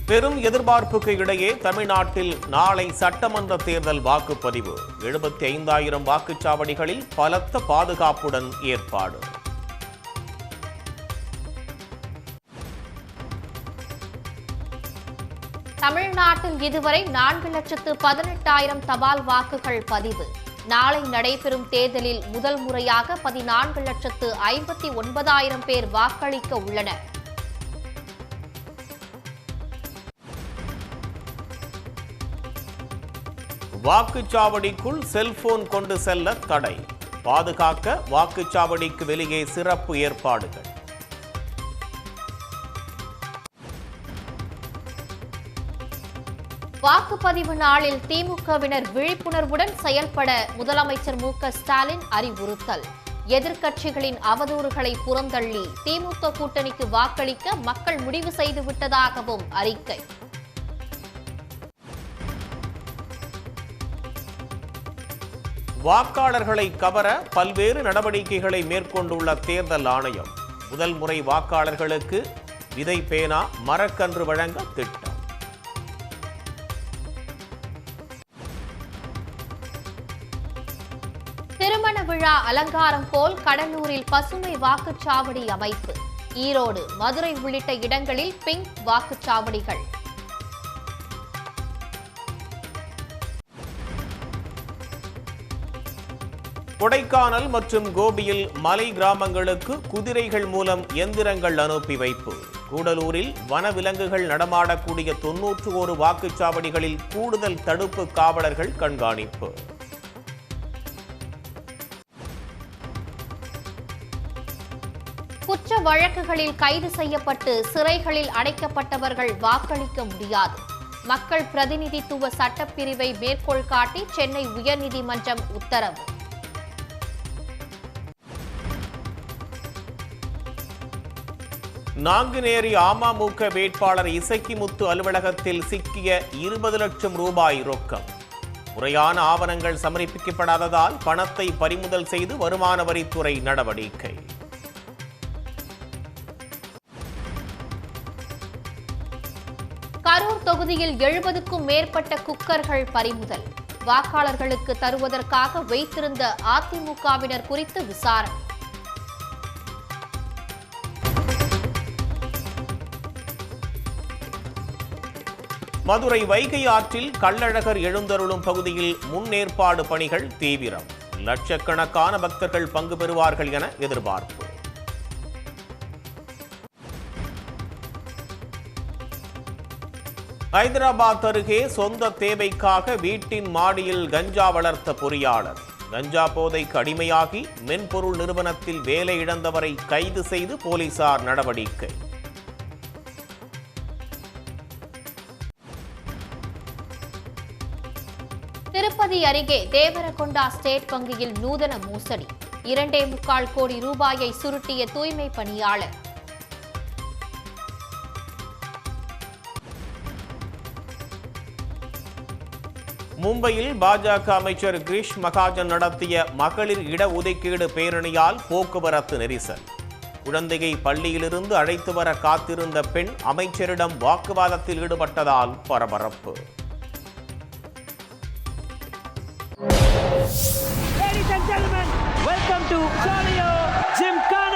பெரும் எதிர்பார்ப்புக்கு இடையே தமிழ்நாட்டில் நாளை சட்டமன்ற தேர்தல் வாக்குப்பதிவு. 75,000 வாக்குச்சாவடிகளில் பலத்த பாதுகாப்புடன் ஏற்பாடு. தமிழ்நாட்டில் இதுவரை 4,18,000 தபால் வாக்குகள் பதிவு. நாளை நடைபெறும் தேர்தலில் முதல் முறையாக 14,59,000 பேர் வாக்களிக்க உள்ளனர். வாக்குச்சாவடிக்குள் செல்போன் கொண்டு செல்ல தடை. பாதுகாக்க வாக்குச்சாவடிக்கு வெளியே சிறப்பு ஏற்பாடுகள். வாக்குப்பதிவு நாளில் திமுகவினர் விழிப்புணர்வுடன் செயல்பட முதலமைச்சர் மு.க. ஸ்டாலின் அறிவுறுத்தல். எதிர்க்கட்சிகளின் அவதூறுகளை புறந்தள்ளி திமுக கூட்டணிக்கு வாக்களிக்க மக்கள் முடிவு செய்துவிட்டதாகவும் அறிக்கை. வாக்காளர்களை கவர பல்வேறு நடவடிக்கைகளை மேற்கொண்டுள்ள தேர்தல் ஆணையம். முதல் முறை வாக்காளர்களுக்கு விதை பேனா மரக்கன்று வழங்க திட்டம். திருமண விழா அலங்காரம் போல் கடலூரில் பசுமை வாக்குச்சாவடி அமைப்பு. ஈரோடு, மதுரை உள்ளிட்ட இடங்களில் பிங்க் வாக்குச்சாவடிகள். கொடைக்கானல் மற்றும் கோபியில் மலை கிராமங்களுக்கு குதிரைகள் மூலம் எந்திரங்கள் அனுப்பி வைப்பு. கூடலூரில் வனவிலங்குகள் நடமாடக்கூடிய 91 வாக்குச்சாவடிகளில் கூடுதல் தடுப்பு காவலர்கள் கண்காணிப்பு. குற்ற வழக்குகளில் கைது செய்யப்பட்டு சிறைகளில் அடைக்கப்பட்டவர்கள் வாக்களிக்க முடியாது. மக்கள் பிரதிநிதித்துவ சட்டப்பிரிவை மேற்கோள் காட்டி சென்னை உயர்நீதிமன்றம் உத்தரவு. நாங்குநேரி அமமுக வேட்பாளர் இசக்கிமுத்து அலுவலகத்தில் சிக்கிய 20 லட்சம் ரூபாய் ரொக்கம். முறையான ஆவணங்கள் சமர்ப்பிக்கப்படாததால் பணத்தை பறிமுதல் செய்து வருமான வரித்துறை நடவடிக்கை. கரூர் தொகுதியில் 70க்கும் மேற்பட்ட குக்கர்கள் பறிமுதல். வாக்காளர்களுக்கு தருவதற்காக வைத்திருந்த அதிமுகவினர் குறித்து விசாரணை. மதுரை வைகை ஆற்றில் கள்ளழகர் எழுந்தருளும் பகுதியில் முன்னேற்பாடு பணிகள் தீவிரம். லட்சக்கணக்கான பக்தர்கள் பங்கு பெறுவார்கள் என எதிர்பார்ப்பு. ஹைதராபாத் அருகே சொந்த தேவைக்காக வீட்டின் மாடியில் கஞ்சா வளர்த்த பொறியாளர். கஞ்சா போதைக்கு அடிமையாகி மென்பொருள் நிறுவனத்தில் வேலை இழந்தவரை கைது செய்து போலீசார் நடவடிக்கை. திருப்பதி அருகே தேவரகொண்டா ஸ்டேட் வங்கியில் நூதன மோசடி. 2.25 கோடி ரூபாயை சுருட்டிய தூய்மை பணியாளர். மும்பையில் பாஜக அமைச்சர் கிரீஷ் மகாஜன் நடத்திய மகளிர் இடஒதுக்கீடு பேரணியால் போக்குவரத்து நெரிசல். குழந்தையை பள்ளியிலிருந்து அழைத்து வர காத்திருந்த பெண் அமைச்சரிடம் வாக்குவாதத்தில் ஈடுபட்டதால் பரபரப்பு. Ladies and gentlemen, welcome to Jolio Gymkhana.